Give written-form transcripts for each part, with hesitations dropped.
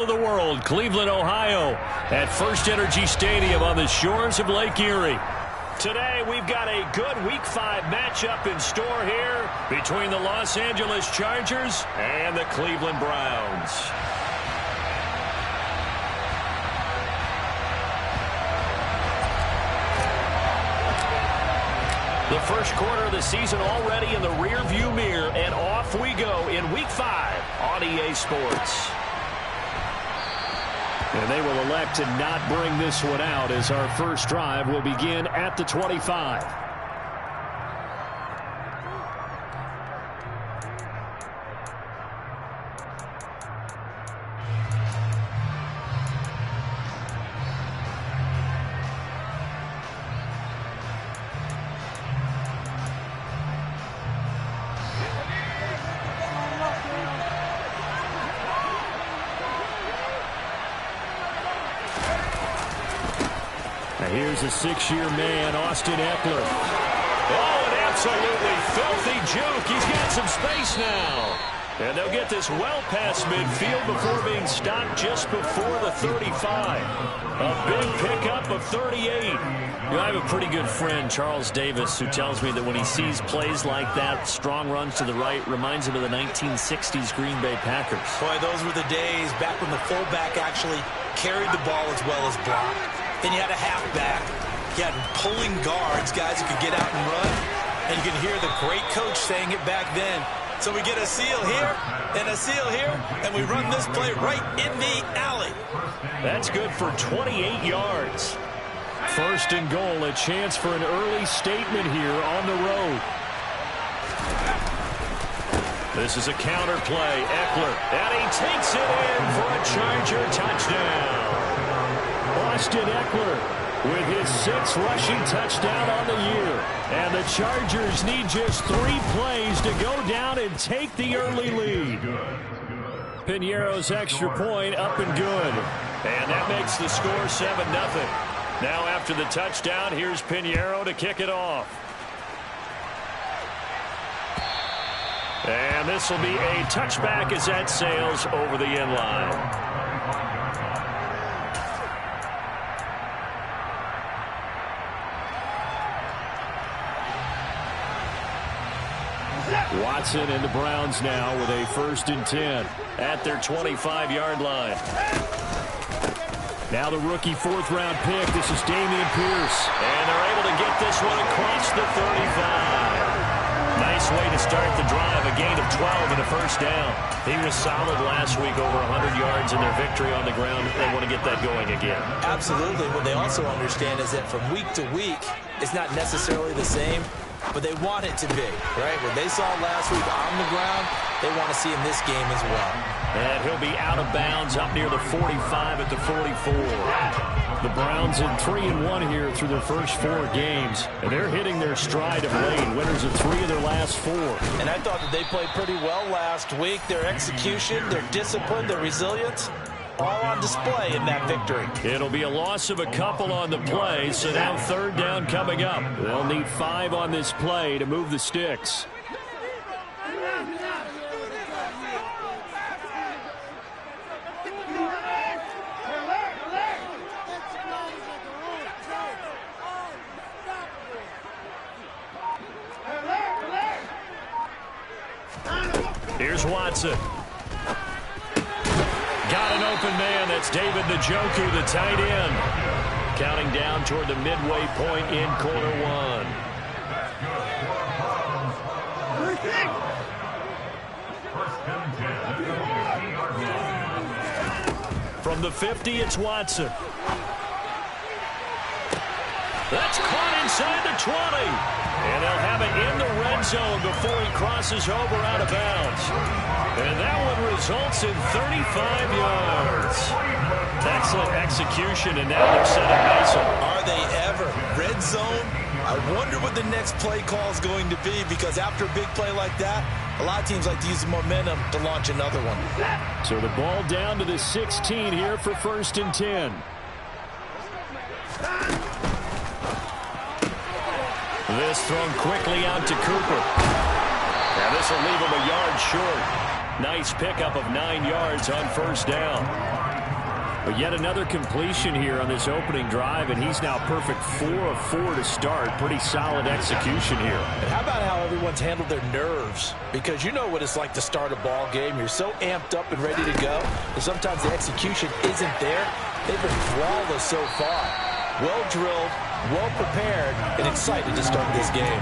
of the world, Cleveland, Ohio, at First Energy Stadium on the shores of Lake Erie. Today, we've got a good Week 5 matchup in store here between the Los Angeles Chargers and the Cleveland Browns. The first quarter of the season already in the rear-view mirror, and off we go in Week 5 on EA Sports. And they will elect to not bring this one out as our first drive will begin at the 25. Here's a six-year man, Austin Ekeler. Oh, an absolutely filthy juke. He's got some space now. And they'll get this well past midfield before being stopped just before the 35. A big pickup of 38. You know, I have a pretty good friend, Charles Davis, who tells me that when he sees plays like that, strong runs to the right, reminds him of the 1960s Green Bay Packers. Boy, those were the days back when the fullback actually carried the ball as well as blocked. Then you had a halfback. You had pulling guards, guys who could get out and run. And you can hear the great coach saying it back then. So we get a seal here and a seal here, and we run this play right in the alley. That's good for 28 yards. First and goal, a chance for an early statement here on the road. This is a counter play. Ekeler, and he takes it in for a Charger touchdown. Austin Ekeler with his 6th rushing touchdown on the year. And the Chargers need just 3 plays to go down and take the early lead. Piñeiro's extra point up and good. And that makes the score 7-0. Now after the touchdown, here's Piñeiro to kick it off. And this will be a touchback as that sails over the end line. Watson and the Browns now with a 1st and 10 at their 25-yard line. Now the rookie 4th-round pick. This is Dameon Pierce. And they're able to get this one across the 35. Nice way to start the drive. A gain of 12 and a 1st down. He was solid last week, over 100 yards in their victory on the ground. They want to get that going again. Absolutely. What they also understand is that from week to week, it's not necessarily the same, but they want it to be, right? What they saw last week on the ground, they want to see in this game as well. And he'll be out of bounds up near the 45 at the 44. The Browns in 3-1 here through their first 4 games. And they're hitting their stride of late. Winners of 3 of their last 4. And I thought that they played pretty well last week. Their execution, their discipline, their resilience, all on display in that victory. It'll be a loss of a couple on the play, so now 3rd down coming up. They'll need 5 on this play to move the sticks. Here's Watson. Got an open man. That's David Njoku, the tight end. Counting down toward the midway point in quarter 1. From the 50, it's Watson. That's caught inside the 20. And they'll have it in the red zone before he crosses over out of bounds. And that one results in 35 yards. Excellent execution, and now they're set up nicely. Are they ever? Red zone? I wonder what the next play call is going to be, because after a big play like that, a lot of teams like to use the momentum to launch another one. So the ball down to the 16 here for 1st and 10. This thrown quickly out to Cooper. And this will leave him a yard short. Nice pickup of 9 yards on 1st down. But yet another completion here on this opening drive, and he's now perfect 4 of 4 to start. Pretty solid execution here. And how about how everyone's handled their nerves? Because you know what it's like to start a ball game. You're so amped up and ready to go, and sometimes the execution isn't there. They've been flawless so far. Well drilled, well prepared, and excited to start this game.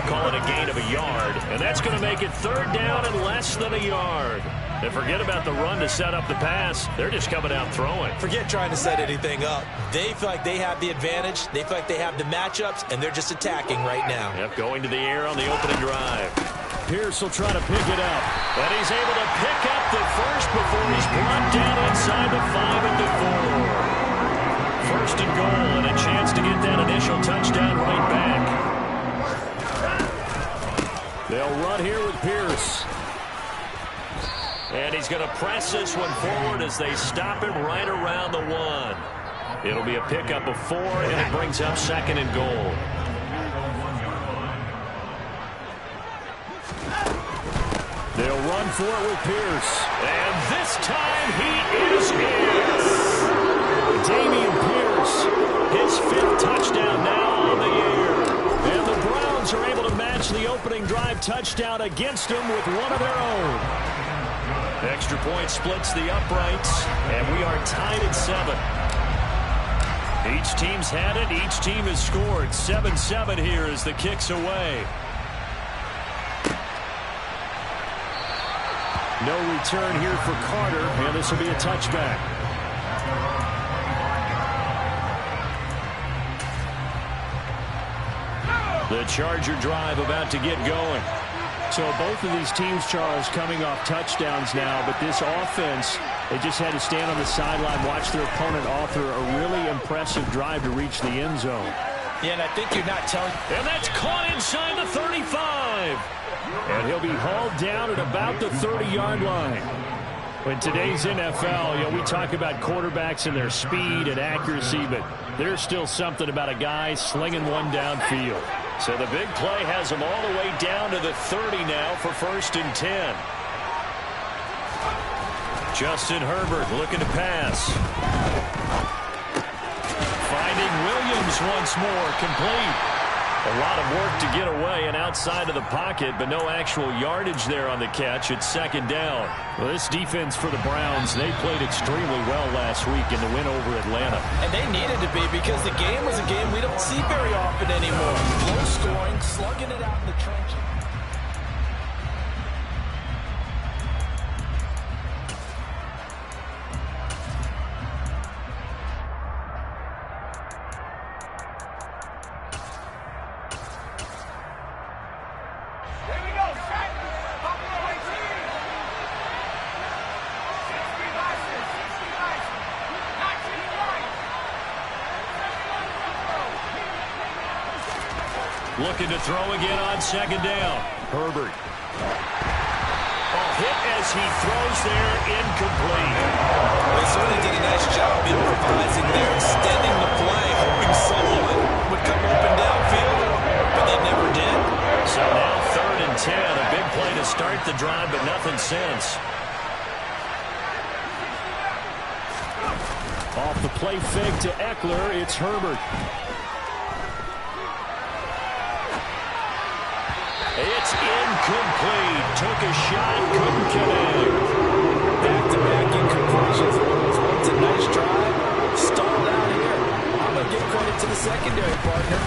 Call it a gain of a yard, and that's going to make it 3rd down and less than a yard. And forget about the run to set up the pass. They're just coming out throwing. Forget trying to set anything up. They feel like they have the advantage. They feel like they have the matchups, and they're just attacking right now. Yep, going to the air on the opening drive. Pierce will try to pick it up. And he's able to pick up the first before he's brought down inside the 5 and 4. 1st and goal, and a chance to get that initial touchdown right back. They'll run here with Pierce. And he's going to press this one forward as they stop him right around the 1. It'll be a pickup of 4, and it brings up 2nd and goal. They'll run for it with Pierce. And this time he is in. Dameon Pierce, his 5th touchdown now on the year. And the Browns are able to match the opening drive touchdown against them with one of their own. Extra point splits the uprights, and we are tied at 7. Each team's had it. Each team has scored. 7-7 here as the kick's away. No return here for Carter, and this will be a touchback. The Charger drive about to get going. So both of these teams, Charles, coming off touchdowns now, but this offense, they just had to stand on the sideline, watch their opponent author a really impressive drive to reach the end zone. Yeah, and I think you're not telling... And that's caught inside the 35. And he'll be hauled down at about the 30-yard line. In today's NFL, we talk about quarterbacks and their speed and accuracy, but there's still something about a guy slinging one downfield. So the big play has him all the way down to the 30 now for 1st and 10. Justin Herbert looking to pass. Finding Williams once more, complete. A lot of work to get away and outside of the pocket, but no actual yardage there on the catch. It's 2nd down. Well, this defense for the Browns, they played extremely well last week in the win over Atlanta. And they needed to be because the game was a game we don't see very often anymore. Low scoring, slugging it out in the trenches. Looking to throw again on 2nd down. Herbert. Hit as he throws there, incomplete. They certainly did a nice job improvising there, extending the play, hoping someone would come open downfield, but they never did. So now 3rd and 10, a big play to start the drive, but nothing since. Off the play fake to Eckler, it's Herbert. It's incomplete. Took a shot, couldn't connect. Back-to-back incompletions. Those one's a nice drive. Stalled out here. I'm going to give credit to the secondary partner.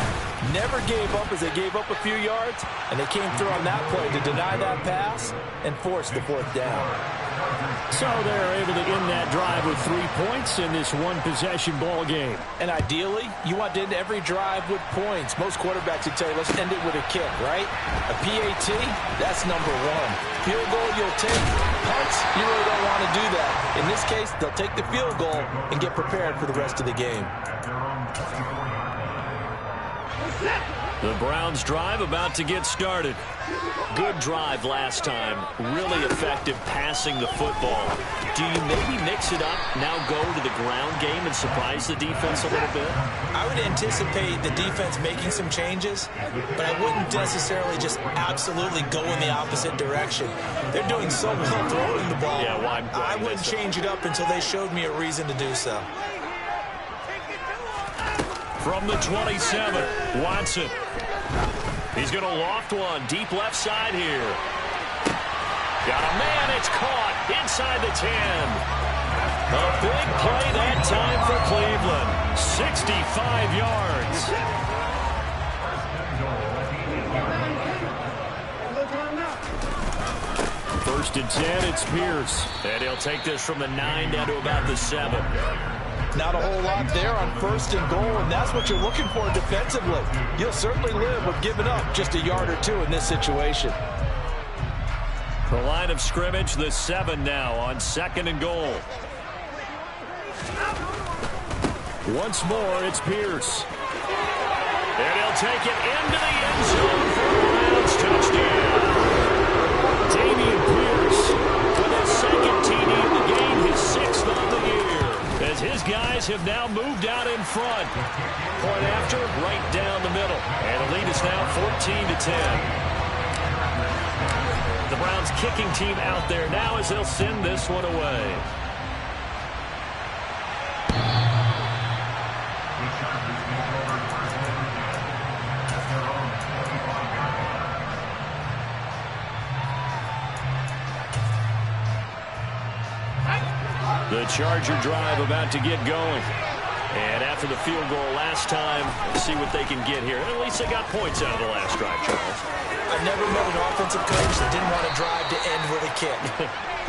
Never gave up as they gave up a few yards, and they came through on that play to deny that pass and force the 4th down. So they're able to end that drive with 3 points in this one-possession ball game. And ideally, you want to end every drive with points. Most quarterbacks would tell you, let's end it with a kick, right? A PAT, that's number 1. Field goal, you'll take. Punts, you really don't want to do that. In this case, they'll take the field goal and get prepared for the rest of the game. The Browns drive about to get started. Good drive last time. Really effective passing the football. Do you maybe mix it up, now go to the ground game and surprise the defense a little bit? I would anticipate the defense making some changes, but I wouldn't necessarily just absolutely go in the opposite direction. They're doing so well throwing the ball. Yeah, why I wouldn't change it up until they showed me a reason to do so. From the 27, Watson. He's going to loft one deep left side here. Got a man. It's caught inside the 10. A big play that time for Cleveland. 65 yards. First and 10, it's Pierce. And he'll take this from the 9 down to about the 7. Not a whole lot there on first and goal, and that's what you're looking for defensively. You'll certainly live with giving up just a yard or two in this situation. The line of scrimmage, the 7 now on 2nd and goal. Once more, it's Pierce. And he'll take it into the end zone for a Browns touchdown. Dameon Pierce with his 2nd TD of the game, his 6th of the year. As his guys have now moved out in front. Point after, right down the middle. And the lead is now 14-10. The Browns kicking team out there now as they'll send this one away. The Charger drive about to get going. And after the field goal last time, see what they can get here. At least they got points out of the last drive, Charles. I've never met an offensive coach that didn't want to drive to end with a kick.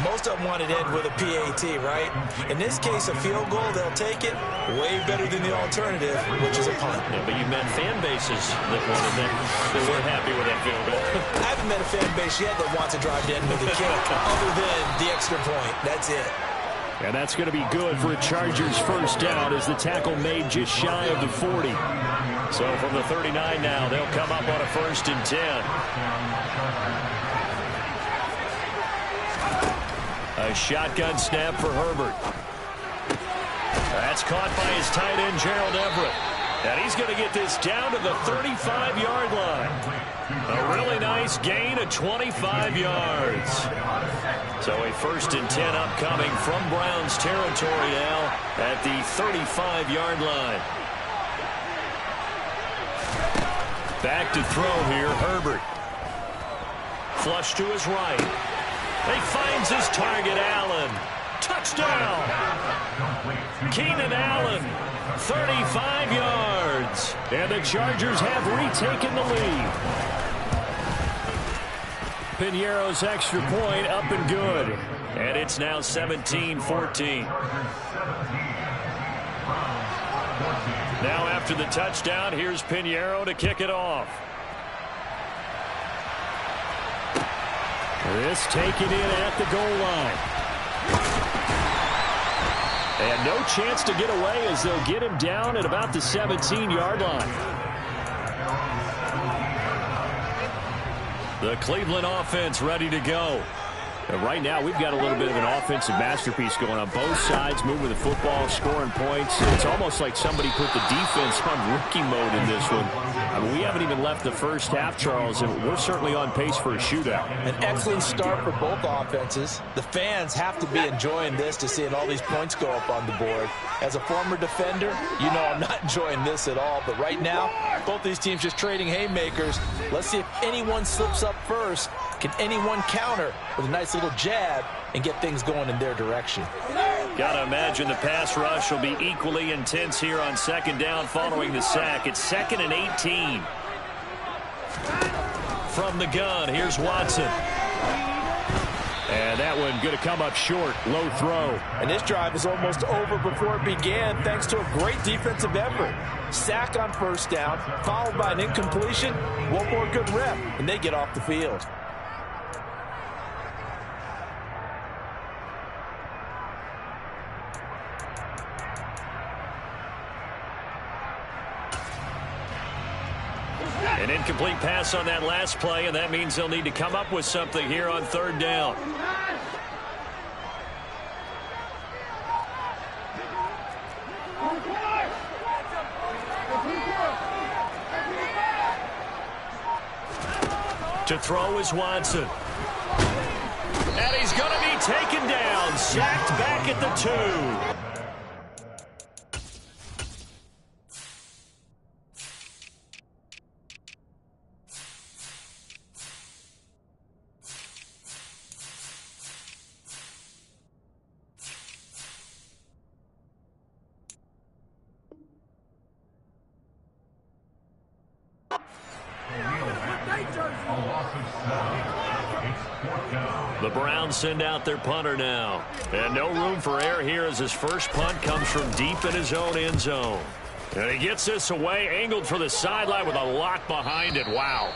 Most of them want it to end with a PAT, right? In this case, a field goal, they'll take it. Way better than the alternative, which is a punt. Yeah, but you've met fan bases that wanted that. They weren't happy with that field goal. I haven't met a fan base yet that wants to drive to end with a kick, other than the extra point. That's it. And that's going to be good for a Chargers first down as the tackle made just shy of the 40. So from the 39 now, they'll come up on a 1st and 10. A shotgun snap for Herbert. That's caught by his tight end, Gerald Everett. And he's going to get this down to the 35-yard line. A really nice gain of 25 yards. So a 1st and 10 upcoming from Browns territory now at the 35-yard line. Back to throw here, Herbert. Flush to his right. He finds his target, Allen. Touchdown! Keenan Allen, 35 yards. And the Chargers have retaken the lead. Piñeiro's extra point up and good. And it's now 17-14. Now after the touchdown, here's Piñeiro to kick it off. This taken in at the goal line. And no chance to get away as they'll get him down at about the 17-yard line. The Cleveland offense ready to go. And right now, we've got a little bit of an offensive masterpiece going on both sides, moving the football, scoring points. It's almost like somebody put the defense on rookie mode in this one. I mean, we haven't even left the first half, Charles, and we're certainly on pace for a shootout. An excellent start for both offenses. The fans have to be enjoying this to seeing all these points go up on the board. As a former defender, you know I'm not enjoying this at all. But right now, both these teams just trading haymakers. Let's see if anyone slips up first. Can anyone counter with a nice little jab and get things going in their direction? Got to imagine the pass rush will be equally intense here on 2nd down following the sack. It's 2nd and 18. From the gun, here's Watson. And that one going to come up short. Low throw. And this drive is almost over before it began thanks to a great defensive effort. Sack on 1st down, followed by an incompletion. One more good rep, and they get off the field. An incomplete pass on that last play, and that means they'll need to come up with something here on third down. To throw is Watson. And he's going to be taken down, sacked back at the 2. The Browns send out their punter now. And no room for error here as his first punt comes from deep in his own end zone. And he gets this away, angled for the sideline with a lock behind it. Wow.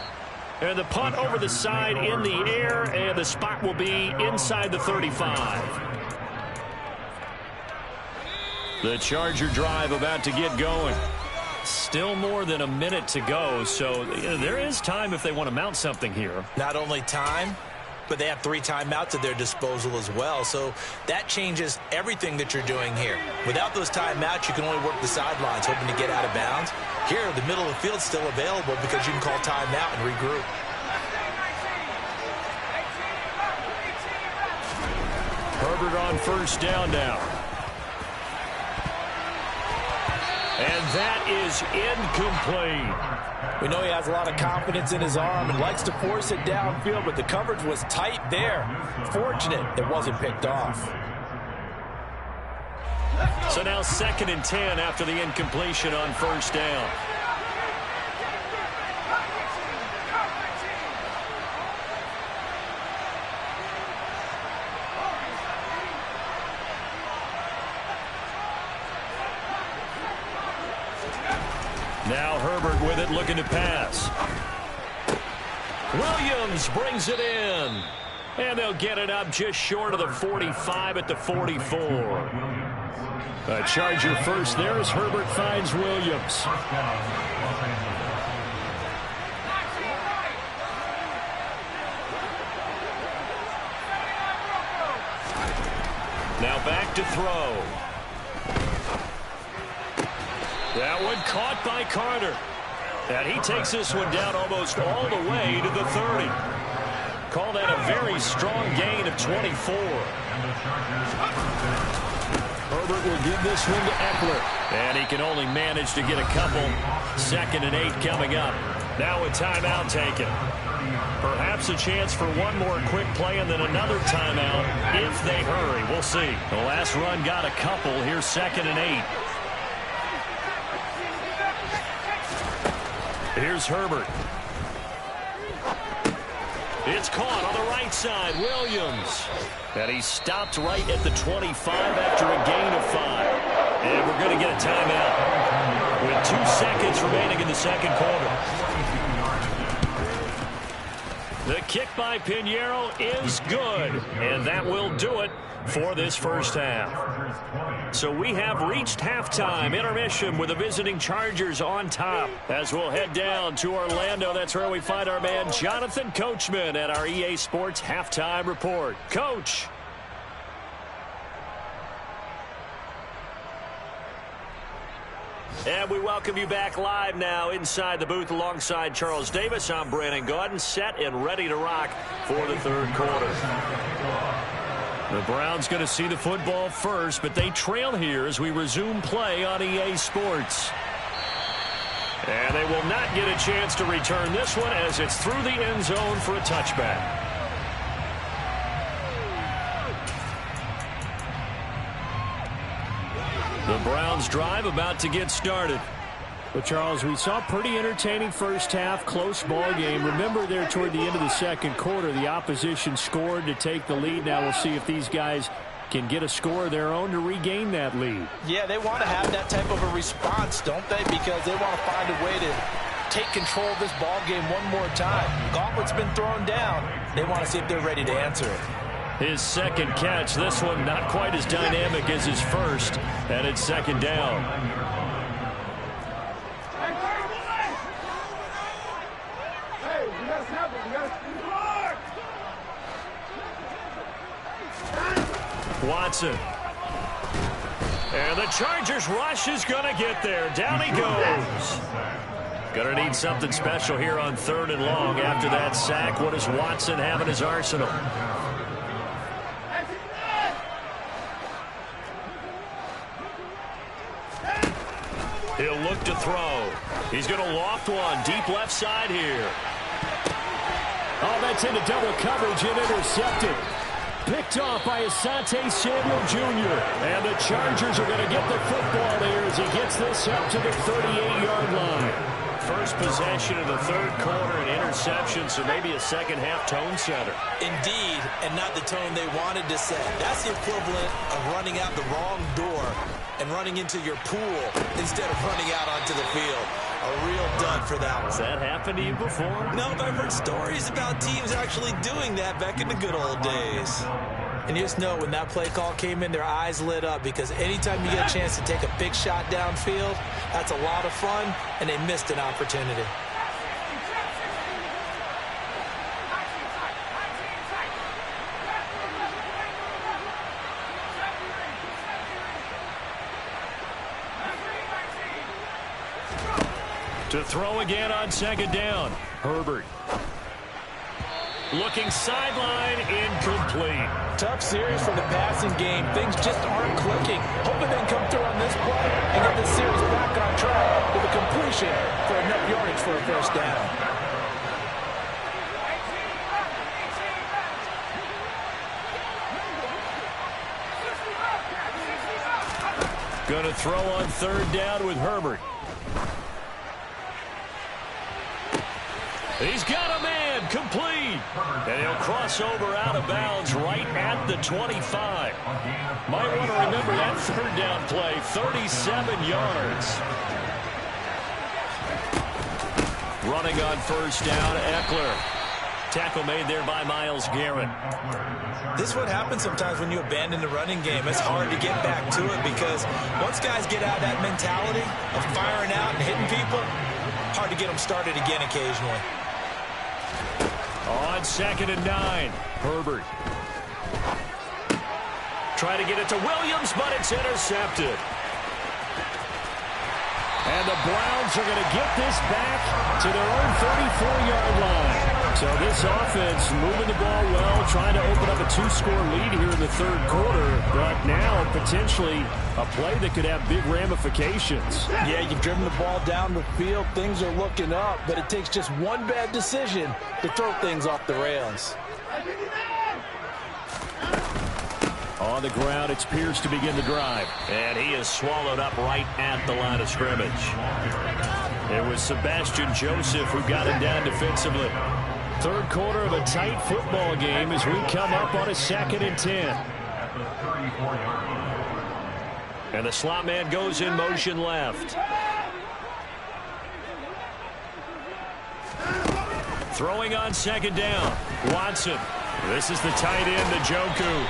And the punt over the side in the air, and the spot will be inside the 35. The Charger drive about to get going. Still more than a minute to go, so there is time if they want to mount something here. Not only time, but they have 3 timeouts at their disposal as well, so that changes everything that you're doing here. Without those timeouts, you can only work the sidelines, hoping to get out of bounds. Here, the middle of the field's still available because you can call timeout and regroup. Herbert on first down now. And that is incomplete. We know he has a lot of confidence in his arm and likes to force it downfield, but the coverage was tight there. Fortunate it wasn't picked off. So now 2nd and 10 after the incompletion on first down. Now Herbert with it, looking to pass. Williams brings it in. And they'll get it up just short of the 45 at the 44. A Charger first there as Herbert finds Williams. Now back to throw. That one caught by Carter. And he takes this one down almost all the way to the 30. Call that a very strong gain of 24. Herbert will give this one to Eckler. And he can only manage to get a couple. 2nd and 8 coming up. Now a timeout taken. Perhaps a chance for one more quick play and then another timeout if they hurry. We'll see. The last run got a couple. Here's 2nd and 8. Here's Herbert. It's caught on the right side. Williams. And he stopped right at the 25 after a gain of 5. And we're going to get a timeout with 2 seconds remaining in the second quarter. The kick by Pinheiro is good. And that will do it for this first half. So we have reached halftime. Intermission with the visiting Chargers on top. As we'll head down to Orlando, that's where we find our man Jonathan Coachman at our EA Sports Halftime Report. Coach. And we welcome you back live now inside the booth alongside Charles Davis. I'm Brandon Gaudin, set and ready to rock for the third quarter. The Browns going to see the football first, but they trail here as we resume play on EA Sports. And they will not get a chance to return this one as it's through the end zone for a touchback. The Browns drive about to get started. Well, Charles, we saw a pretty entertaining first half, close ball game. Remember there toward the end of the second quarter, the opposition scored to take the lead. Now we'll see if these guys can get a score of their own to regain that lead. Yeah, they want to have that type of a response, don't they? Because they want to find a way to take control of this ball game one more time. Gauntlet's been thrown down. They want to see if they're ready to answer it. His second catch, this one not quite as dynamic as his first, and it's 2nd down. Watson. And the Chargers rush is going to get there. Down he goes. Going to need something special here on 3rd and long after that sack. What does Watson have in his arsenal? He'll look to throw. He's going to loft one deep left side here. Oh, that's into double coverage and intercepted. Picked off by Asante Samuel Jr. And the Chargers are going to get the football there as he gets this up to the 38-yard line. First possession of the 3rd quarter, an interception, so maybe a second-half tone setter. Indeed, and not the tone they wanted to set. That's the equivalent of running out the wrong door and running into your pool instead of running out onto the field. A real dud for that one. Has that happened to you before? No, but I've heard stories about teams actually doing that back in the good old days. And you just know when that play call came in, their eyes lit up because anytime you get a chance to take a big shot downfield, that's a lot of fun, and they missed an opportunity. To throw again on 2nd down. Herbert. Looking sideline, incomplete. Tough series for the passing game. Things just aren't clicking. Hoping they can come through on this play and get this series back on track with a completion for enough yardage for a first down. Going to throw on 3rd down with Herbert. He's got a man, complete. And he'll cross over out of bounds right at the 25. Might want to remember that 3rd down play, 37 yards. Running on 1st down, Eckler. Tackle made there by Myles Garrett. This is what happens sometimes when you abandon the running game. It's hard to get back to it because once guys get out of that mentality of firing out and hitting people, hard to get them started again occasionally. On 2nd and 9, Herbert. Try to get it to Williams, but it's intercepted. And the Browns are going to get this back to their own 34-yard line. So this offense moving the ball well, trying to open up a 2-score lead here in the 3rd quarter, but now potentially a play that could have big ramifications. Yeah, you've driven the ball down the field. Things are looking up, but it takes just one bad decision to throw things off the rails. On the ground, it's Pierce to begin the drive. And he is swallowed up right at the line of scrimmage. It was Sebastian Joseph who got him down defensively. 3rd quarter of a tight football game as we come up on a 2nd and 10. And the slot man goes in motion left. Throwing on 2nd down. Watson. This is the tight end, Njoku.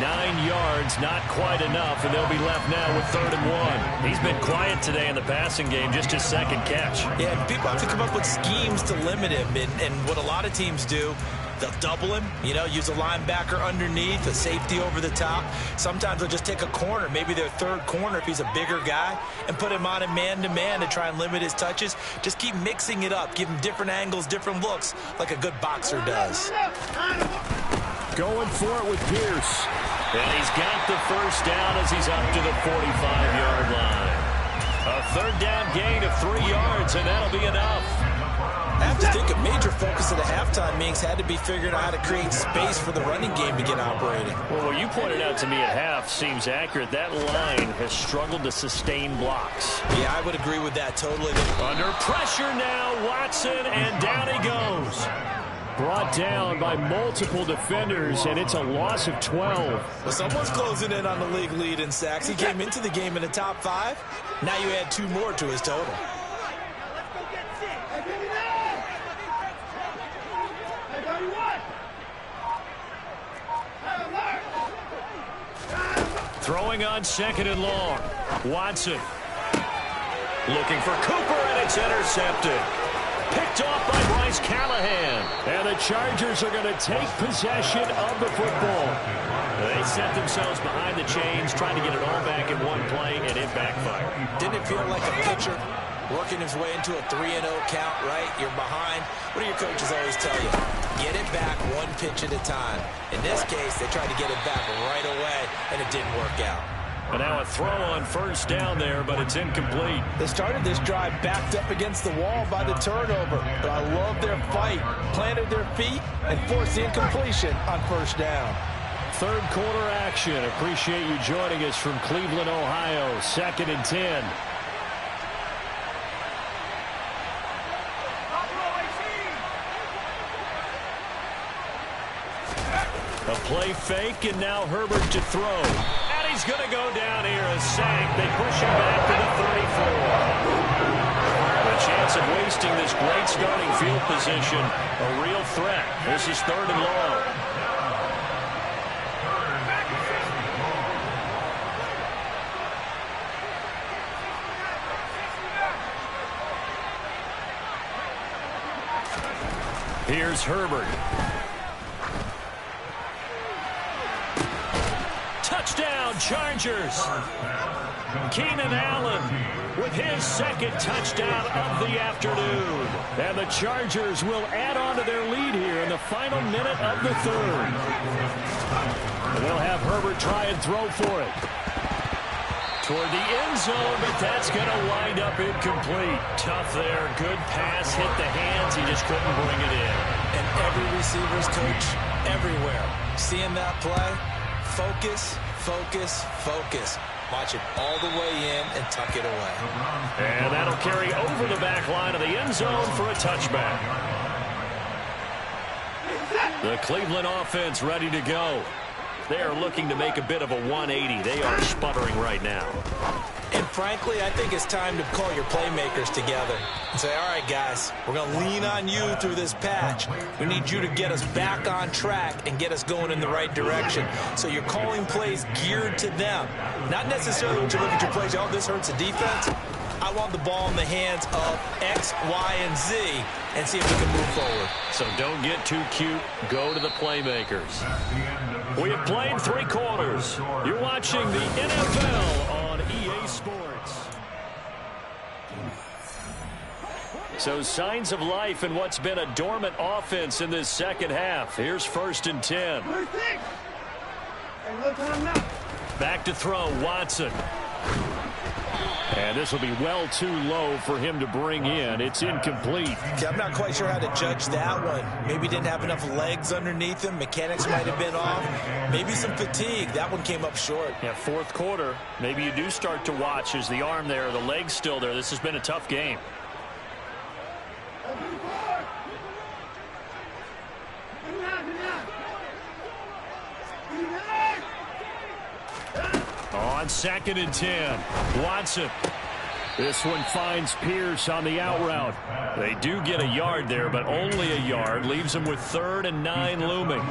9 yards, not quite enough, and they'll be left now with 3rd and 1. He's been quiet today in the passing game, just his 2nd catch. Yeah, people have to come up with schemes to limit him, and what a lot of teams do, they'll double him, use a linebacker underneath, a safety over the top. Sometimes they'll just take a corner, maybe their 3rd corner if he's a bigger guy, and put him on a man-to-man to try and limit his touches. Just keep mixing it up, give him different angles, different looks, like a good boxer does. Going for it with Pierce. And he's got the first down as he's up to the 45-yard line. A 3rd down gain of 3 yards, and that'll be enough. I have to think a major focus of the halftime meetings had to be figuring out how to create space for the running game to get operating. Well, what you pointed out to me at half seems accurate. That line has struggled to sustain blocks. Yeah, I would agree with that totally. Under pressure now, Watson, and down he goes. Brought down by multiple defenders, and it's a loss of 12. Well, someone's closing in on the league lead in sacks. He came into the game in the top 5. Now you add 2 more to his total. Throwing on 2nd and long. Watson. Looking for Cooper, and it's intercepted. Picked off by Bryce Callahan. And the Chargers are going to take possession of the football. They set themselves behind the chains, trying to get it all back in one play, and it backfired. Didn't it feel like a pitcher working his way into a 3-0 count, right? You're behind. What do your coaches always tell you? Get it back one pitch at a time. In this case, they tried to get it back right away, and it didn't work out. And now a throw on first down there, but it's incomplete. They started this drive backed up against the wall by the turnover, but I love their fight. Planted their feet and forced the incompletion on first down. Third quarter action. Appreciate you joining us from Cleveland, Ohio. 2nd and 10. A play fake, and now Herbert to throw. And he's going to go down here. A sack. They push him back to the 34. A chance of wasting this great starting field position. A real threat. This is 3rd and long. Here's Herbert. Touchdown, Chargers. Keenan Allen with his 2nd touchdown of the afternoon. And the Chargers will add on to their lead here in the final minute of the 3rd. And they'll have Herbert try and throw for it. Toward the end zone, but that's going to wind up incomplete. Tough there. Good pass. Hit the hands. He just couldn't bring it in. And every receiver's coach everywhere. Seeing that play, focus, focus, focus. Watch it all the way in and tuck it away. And that'll carry over the back line of the end zone for a touchback. The Cleveland offense ready to go. They are looking to make a bit of a 180. They are sputtering right now. And frankly, I think it's time to call your playmakers together and say, all right, guys, we're going to lean on you through this patch. We need you to get us back on track and get us going in the right direction. So you're calling plays geared to them. Not necessarily when you look at your plays, oh, this hurts the defense. I want the ball in the hands of X, Y, and Z and see if we can move forward. So don't get too cute. Go to the playmakers. We have played 3 quarters. You're watching the NFL on EA Sports. So signs of life in what's been a dormant offense in this second half. Here's 1st and 10. Back to throw, Watson. And this will be well too low for him to bring in. It's incomplete. Okay, I'm not quite sure how to judge that one. Maybe didn't have enough legs underneath him. Mechanics might have been off. Maybe some fatigue. That one came up short. Yeah, 4th quarter. Maybe you do start to watch. Is the arm there, the leg's still there? This has been a tough game. On 2nd and 10, Watson. This one finds Pierce on the out route. They do get a yard there, but only a yard. Leaves them with 3rd and 9 looming.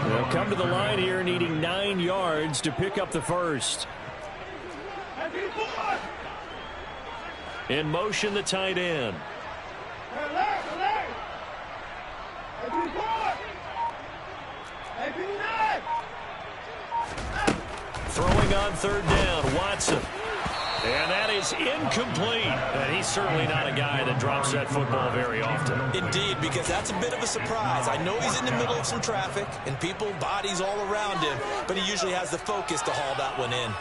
They'll come to the line here needing 9 yards to pick up the first. In motion, the tight end. Throwing on 3rd down, Watson. And that is incomplete. And he's certainly not a guy that drops that football very often. Indeed, because that's a bit of a surprise. I know he's in the middle of some traffic and people, bodies all around him, but he usually has the focus to haul that one in.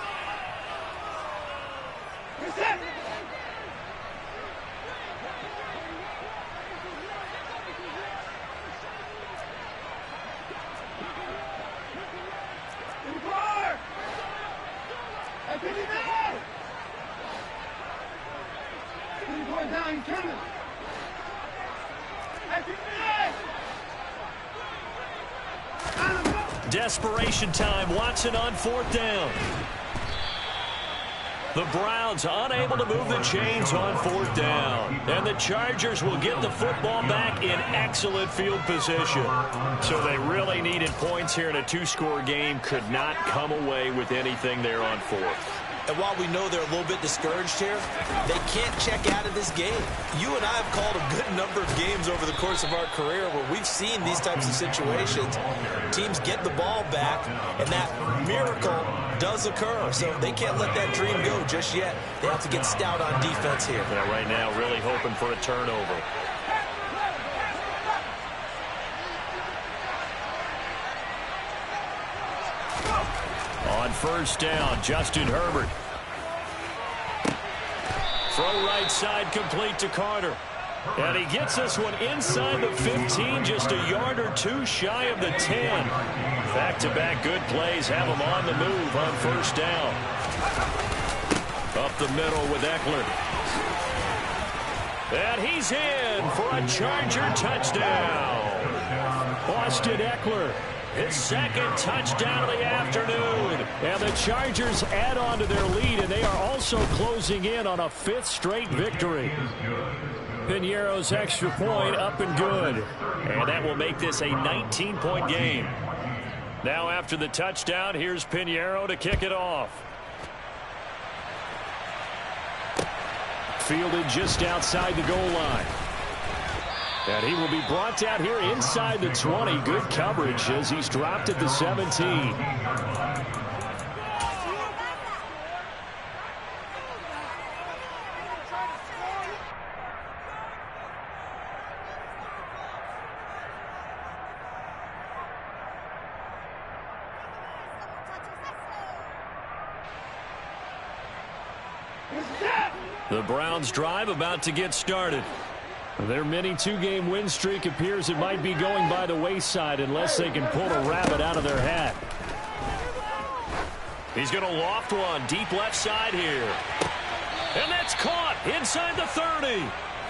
Desperation time. Watson on 4th down. The Browns unable to move the chains on 4th down. And the Chargers will get the football back in excellent field position. So they really needed points here in a 2-score game. Could not come away with anything there on 4th. And while we know they're a little bit discouraged here, they can't check out of this game. You and I have called a good number of games over the course of our career where we've seen these types of situations. Teams get the ball back, and that miracle does occur. So they can't let that dream go just yet. They have to get stout on defense here. Yeah, right now, really hoping for a turnover. On first down, Justin Herbert. Throw right side complete to Carter. And he gets this one inside the 15, just a yard or two shy of the 10. Back-to-back good plays have him on the move on first down. Up the middle with Eckler. And he's in for a Charger touchdown. Austin Eckler, his second touchdown of the afternoon. And the Chargers add on to their lead, and they are also closing in on a fifth straight victory. Piñeiro's extra point up and good. And that will make this a 19-point game. Now after the touchdown, here's Piñeiro to kick it off. Fielded just outside the goal line. And he will be brought down here inside the 20. Good coverage as he's dropped at the 17. The Browns drive about to get started. Their mini two-game win streak appears it might be going by the wayside unless they can pull a rabbit out of their hat. He's going to loft one deep left side here. And that's caught inside the 30.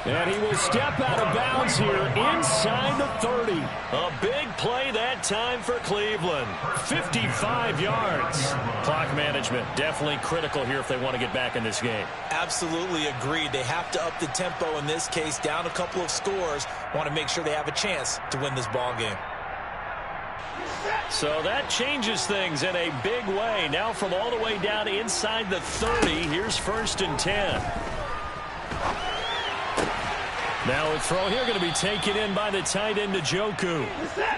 And he will step out of bounds here inside the 30. A big play that time for Cleveland. 55 yards. Clock management definitely critical here if they want to get back in this game. Absolutely agreed. They have to up the tempo in this case, down a couple of scores. Want to make sure they have a chance to win this ball game. So that changes things in a big way. Now from all the way down inside the 30, here's first and 10. Now a throw here going to be taken in by the tight end Njoku.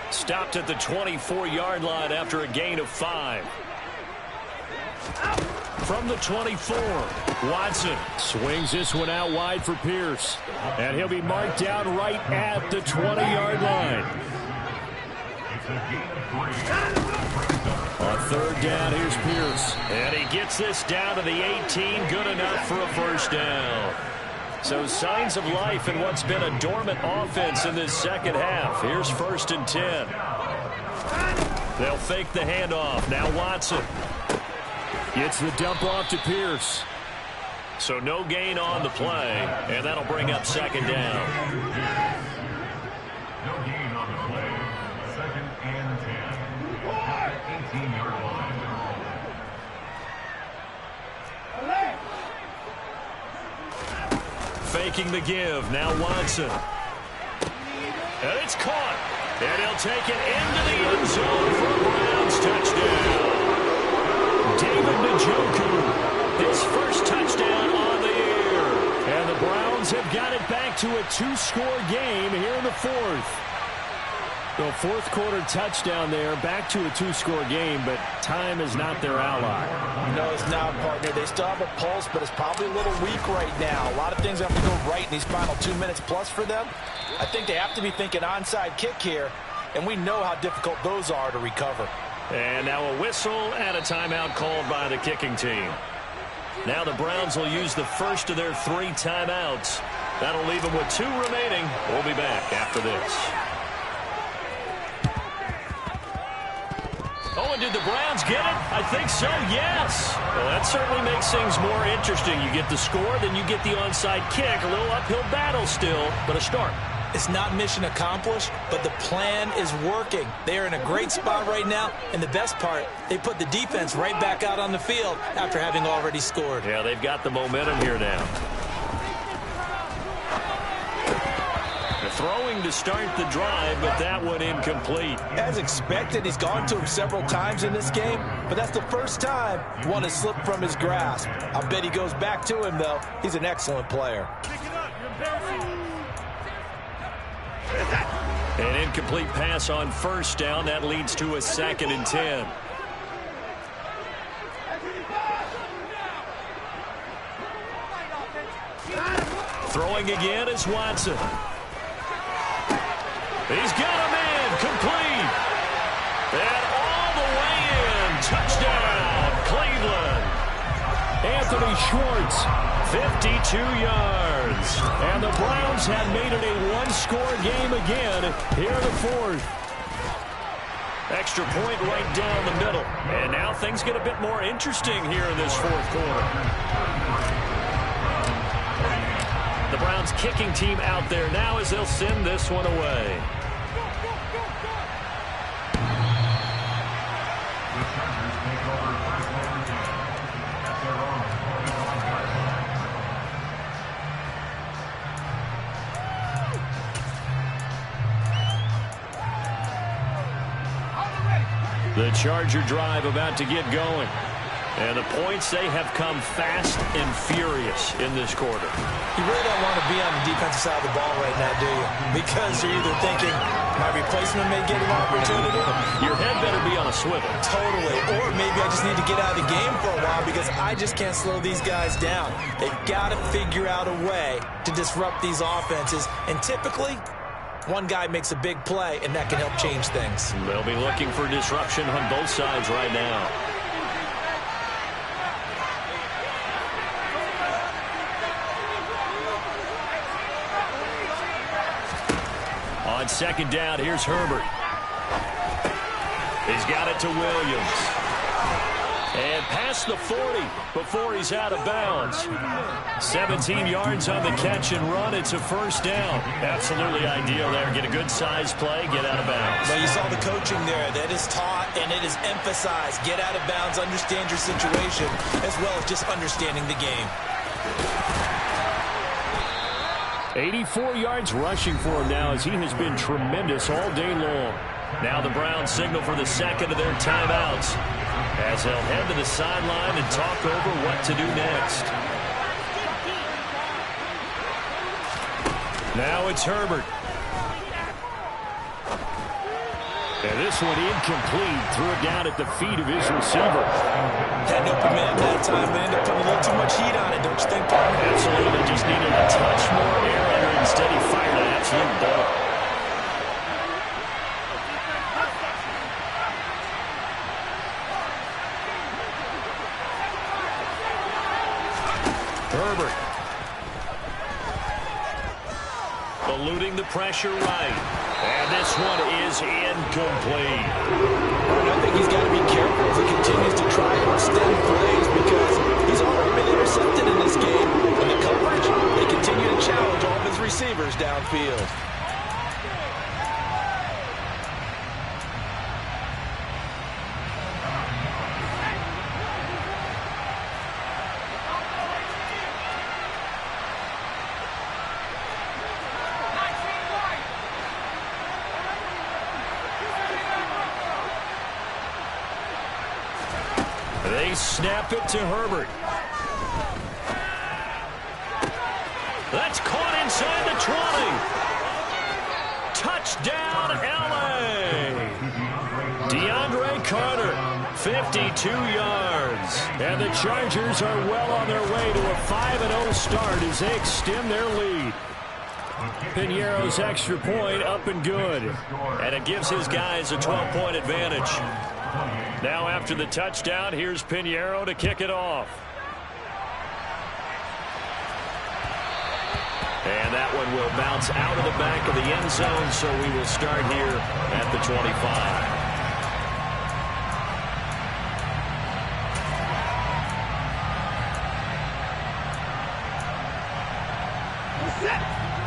Stopped at the 24-yard line after a gain of 5. From the 24, Watson swings this one out wide for Pierce. And he'll be marked down right at the 20-yard line. On third down, here's Pierce. And he gets this down to the 18. Good enough for a first down. So signs of life in what's been a dormant offense in this second half. Here's first and 10. They'll fake the handoff. Now Watson gets the dump off to Pierce. So no gain on the play, and that'll bring up second down. No gain on the play. Second and 10. 18-yard line. Faking the give. Now Watson. And it's caught. And he'll take it into the end zone for a Browns touchdown. David Njoku, his first touchdown on the year. And the Browns have got it back to a 2-score game here in the fourth. The fourth quarter touchdown there, back to a 2-score game, but time is not their ally. No, it's not, partner. They still have a pulse, but it's probably a little weak right now. A lot of things have to go right in these final 2 minutes plus for them. I think they have to be thinking onside kick here, and we know how difficult those are to recover. And now a whistle and a timeout called by the kicking team. Now the Browns will use the first of their 3 timeouts. That'll leave them with 2 remaining. We'll be back after this. Oh, and did the Browns get it? I think so, yes. Well, that certainly makes things more interesting. You get the score, then you get the onside kick. A little uphill battle still, but a start. It's not mission accomplished, but the plan is working. They are in a great spot right now, and the best part, they put the defense right back out on the field after having already scored. Yeah, they've got the momentum here now. The throwing to start the drive, but that one incomplete. As expected, he's gone to him several times in this game, but that's the first time one has slipped from his grasp. I'll bet he goes back to him, though. He's an excellent player. An incomplete pass on first down. That leads to a 2nd and 10. Throwing again is Watson. He's got a man, complete. And all the way in. Touchdown, Cleveland. Anthony Schwartz, 52 yards. And the Browns have made it a one-score game again here in the 4th. Extra point right down the middle. And now things get a bit more interesting here in this 4th quarter. The Browns kicking team out there now as they'll send this one away. The Charger drive about to get going. And the points, they have come fast and furious in this quarter. You really don't want to be on the defensive side of the ball right now, do you? Because you're either thinking, my replacement may get an opportunity. Your head better be on a swivel. Totally. Or maybe I just need to get out of the game for a while because I just can't slow these guys down. They've got to figure out a way to disrupt these offenses. And typically, one guy makes a big play, and that can help change things. They'll be looking for disruption on both sides right now. On 2nd down, here's Herbert. He's got it to Williams. And past the 40 before he's out of bounds. 17 yards on the catch and run. It's a 1st down. Absolutely ideal there. Get a good size play, get out of bounds. Well, you saw the coaching there. That is taught and it is emphasized. Get out of bounds, understand your situation, as well as just understanding the game. 84 yards rushing for him now as he has been tremendous all day long. Now the Browns signal for the 2nd of their timeouts as they'll head to the sideline and talk over what to do next. Now it's Herbert. And this one incomplete. Threw it down at the feet of his receiver. Had no command that time, man. They put a little too much heat on it, don't you think, Parker? Absolutely. Just needed a touch more air under it. Instead, he fired an absolute bullet. Herbert. Eluding the pressure right. And this one is incomplete. I think he's got to be careful as he continues to try and extend plays because he's already been intercepted in this game. And the coverage, they continue to challenge all of his receivers downfield. They snap it to Herbert. That's caught inside the 20. Touchdown, L.A. DeAndre Carter, 52 yards. And the Chargers are well on their way to a 5-0 start as they extend their lead. Piñeiro's extra point up and good. And it gives his guys a 12-point advantage. Now after the touchdown, here's Piñeiro to kick it off. And that one will bounce out of the back of the end zone, so we will start here at the 25.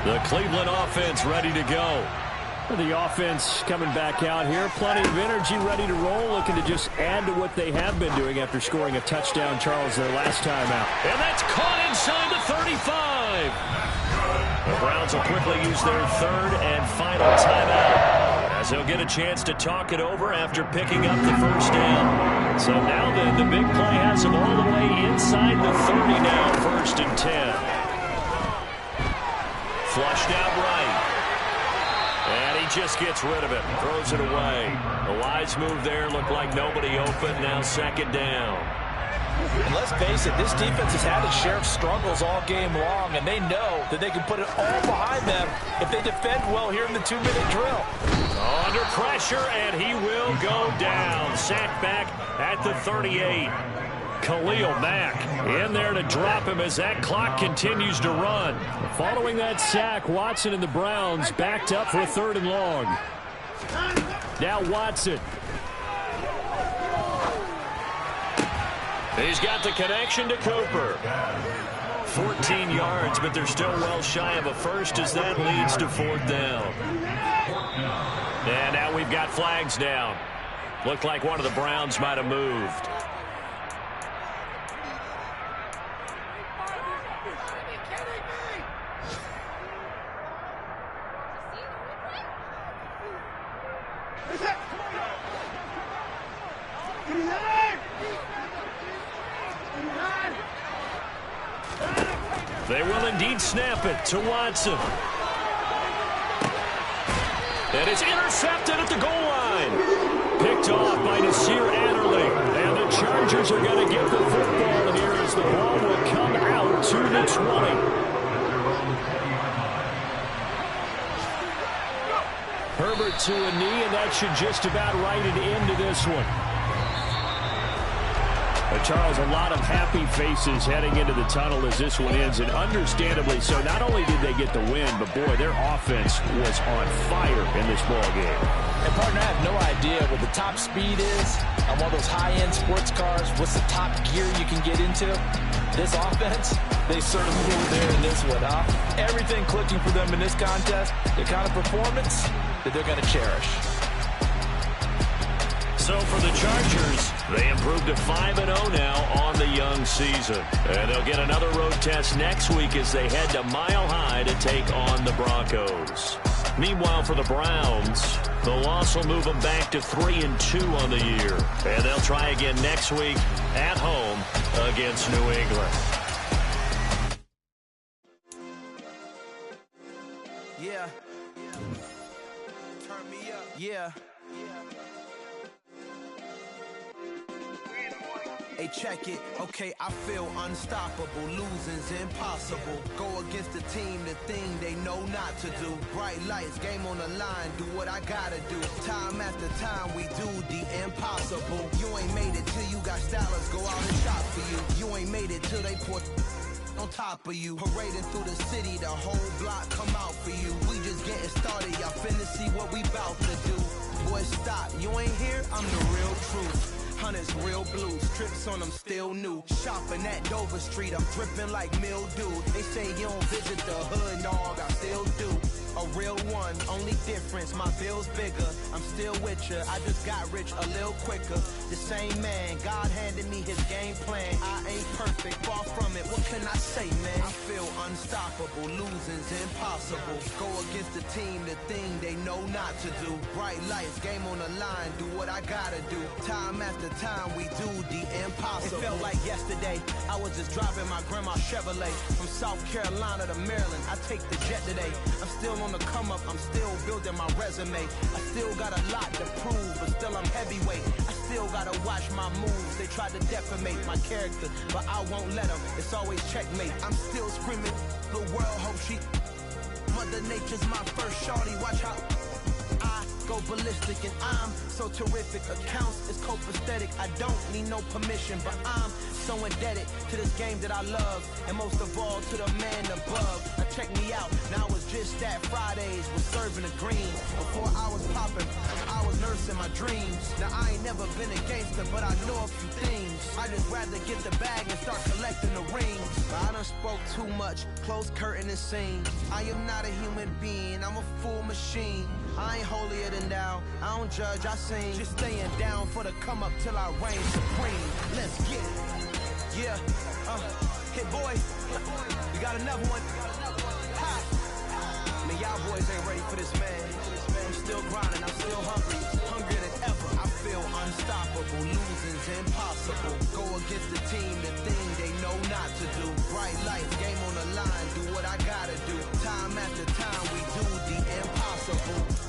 The Cleveland offense ready to go. The offense coming back out here. Plenty of energy, ready to roll, looking to just add to what they have been doing after scoring a touchdown, Charles, their last time out. And that's caught inside the 35. The Browns will quickly use their third and final timeout, as they'll get a chance to talk it over after picking up the first down. So now then, the big play has them all the way inside the 30 now, 1st and 10. Flushed out right. And he just gets rid of it, throws it away. A wise move there, looked like nobody open, now 2nd down. And let's face it, this defense has had its share of struggles all game long, and they know that they can put it all behind them if they defend well here in the 2-minute drill. Under pressure, and he will go down. Sacked back at the 38. Khalil Mack in there to drop him as that clock continues to run. Following that sack, Watson and the Browns backed up for a 3rd and long. Now Watson. He's got the connection to Cooper. 14 yards, but they're still well shy of a first as that leads to 4th down. And now we've got flags down. Looked like one of the Browns might have moved. They will indeed snap it to Watson. And it's intercepted at the goal line. Picked off by Nasir Adderley. And the Chargers are going to get the football here as the ball will come out to the 20. Herbert to a knee, and that should just about write it into this one. Charles, a lot of happy faces heading into the tunnel as this one ends, and understandably so. Not only did they get the win, but boy, their offense was on fire in this ball game. And partner, I have no idea what the top speed is on one of those high-end sports cars. What's the top gear you can get into? This offense, they certainly were there in this one, huh? Everything clicking for them in this contest, the kind of performance that they're going to cherish. So for the Chargers, they improved to 5-0 now on the young season. And they'll get another road test next week as they head to Mile High to take on the Broncos. Meanwhile, for the Browns, the loss will move them back to 3-2 on the year. And they'll try again next week at home against New England. Yeah. Turn me up. Yeah. Hey, check it. Okay, I feel unstoppable. Losing's impossible. Go against the team, the thing they know not to do. Bright lights, game on the line. Do what I gotta do. Time after time, we do the impossible. You ain't made it till you got stylists go out and shop for you. You ain't made it till they put on top of you. Parading through the city, the whole block come out for you. We just getting started. Y'all finna see what we bout to do. Boy, stop. You ain't here? I'm the real truth. Hunters, real blues, trips on them still new. Shopping at Dover Street, I'm dripping like mildew. They say you don't visit the hood, dog, I still do. A real one, only difference, my bill's bigger. I'm still with ya, I just got rich a little quicker. The same man, God handed me his game plan. I ain't perfect, far from it, what can I say, man? I feel unstoppable, losing's impossible. Go against the team, the thing they know not to do. Bright lights, game on the line, do what I gotta do. Time after time, we do the impossible. It felt like yesterday, I was just driving my grandma's Chevrolet. From South Carolina to Maryland, I take the jet today. I'm still on the come up, I'm still building my resume. I still got a lot to prove, but still I'm heavyweight. I still gotta watch my moves. They tried to defamate my character, but I won't let them. It's always checkmate. I'm still screaming, the world hope she. Mother Nature's my first shorty, watch how I go ballistic, and I'm so terrific. Accounts is copacetic. I don't need no permission, but I'm so indebted to this game that I love, and most of all to the man above. Now check me out, now it's just that Fridays was serving the green. Before I was popping, I was nursing my dreams. Now I ain't never been a gangster, but I know a few things. I just rather get the bag and start collecting the rings. But I done spoke too much, close curtain and scene. I am not a human being, I'm a full machine. I ain't holier than thou, I don't judge, I sing. Just staying down for the come up till I reign supreme. Let's get it. Yeah, hit boy, we got another one. Ha. boys ain't ready for this man. I'm still grinding, I'm still hungry, hungrier than ever. I feel unstoppable, losing's impossible. Go against the team, the thing they know not to do. Bright lights, game on the line, do what I gotta do. Time after time, we do the impossible.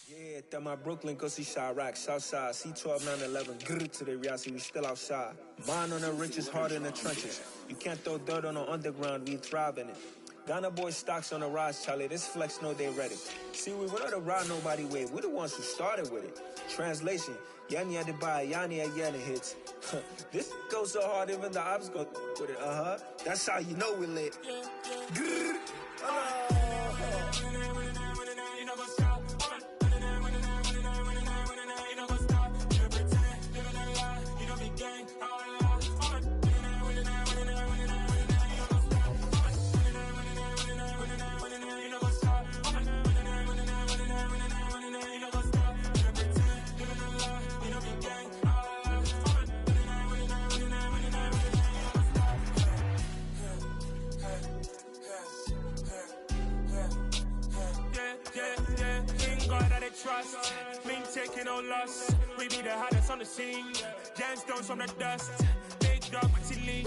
Yeah, that my Brooklyn, go see Chirac, Southside, C12, 911, grrr to the reality, we still outside. Mine on the richest, heart in the trenches. You can't throw dirt on the underground, we thrive in it. Ghana boys stocks on the rise, Charlie, this flex know they ready. See, we were not to ride nobody with, we the ones who started with it. Translation, Yani had to buy, Yani had Yana hits. This goes so hard, even the ops go with it, That's how you know we lit. Grrr, trust, been taking no loss. We be the hottest on the scene. Gemstones from the dust. Big dog with leash.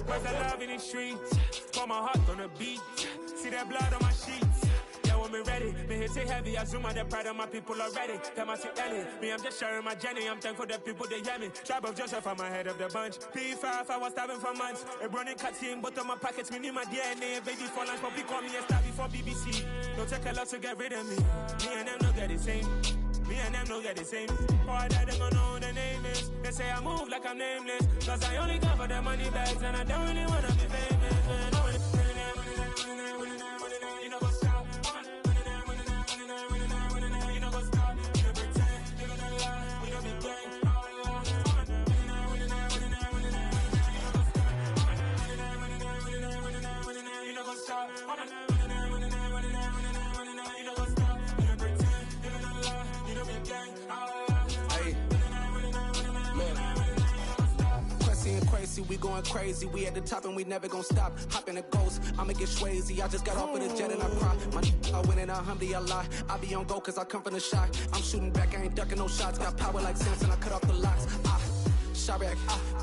Where's the love in the streets? Pour my heart on the beat. See that blood on my sheets. Yeah, when me ready, me hit it heavy. I zoom out the pride of my people already. Tell my shit Ellie. Me, I'm just sharing my journey. I'm thankful that people they hear me. Tribe of Joseph, I'm ahead of the bunch. P5, I was starving for months. A running cuts in, but on my pockets, me need my DNA. Baby for lunch, but call me a star before BBC. Don't take a lot to get rid of me. Me and them no get the same. Me and them no get the same. All that they gonna know the name is. They say I move like I'm nameless. Cause I only come for the money bags and I don't really wanna be famous. Man. You know what's up? You know what's up? You know pretend. You know lie. We don't be gang. You know what's up? Crazy, we going crazy. We at the top and we never gon' stop. Hop in the ghost, I'ma get swayzy. I just got off of the jet and I cry. My I win and alhamdulillah. I be on go cause I come from the shot. I'm shooting back, I ain't ducking no shots. Got power like Samson, I cut off the locks. Chirac,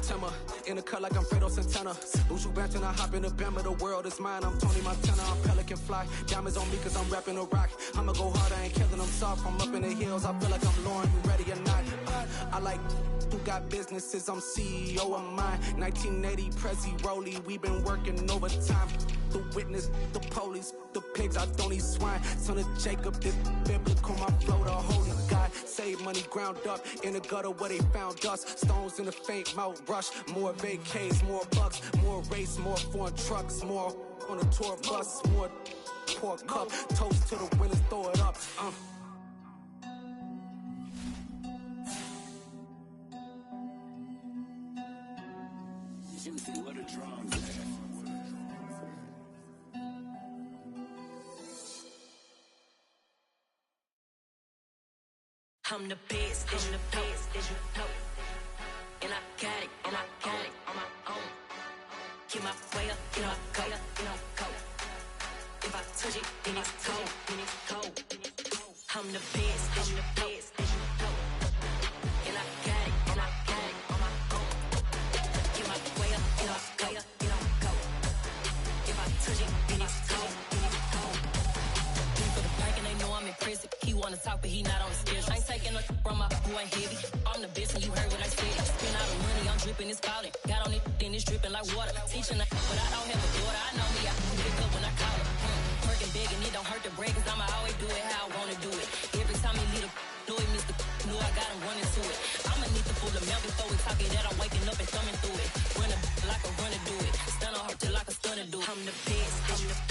Timmer, in the cut like I'm Fredo Santana. Buju Banton, I hop in the Bama, the world is mine. I'm Tony Montana, I'm Pelican Fly. Diamonds on me cause I'm rapping a rock. I'ma go hard, I ain't killing them soft. I'm up in the hills, I feel like I'm Lauren, you ready or not? I like who got businesses, I'm CEO of mine. 1980, Prezi Rolly, we been working overtime. The witness, the police, the pigs, I don't eat swine. Son of Jacob, this biblical, my flow, the holy God. Save money ground up in the gutter where they found us. Stones in the faint mouth rush. More vacays, more bucks, more race, more foreign trucks, more on a tour bus, more pork cup. Toast to the winners, throw it up. What a drums at. I'm the best, I'm the best, as you know. And I got it, and I got it on my own. Get my way up, get my go, go. If I touch it, then it's cold, then it's cold. I'm the best, I'm the best, as you know. And I got it, and I got it on my own. Get my way up, get my go, go. If I touch it, then it's cold, then it's cold. For the bank and they know I'm in prison. He wanna talk, but he not on the schedule. I ain't taking no from my boy heavy. I'm the best and you heard what I said. Spend all the money, I'm dripping, it's falling. Got on it, then it's dripping like water. Teaching but I don't have a daughter. I know me, I can pick up when I call her. Working big and it don't hurt to break, cause I'ma always do it how I wanna do it. Every time he leave the door, he Mr. Know I got him running to it. I'ma need to pull the milk before we talk it that I'm waking up and thumbing through it. Run like a runner do it. Stun on her till like a stunner do it. I'm the best, I'm the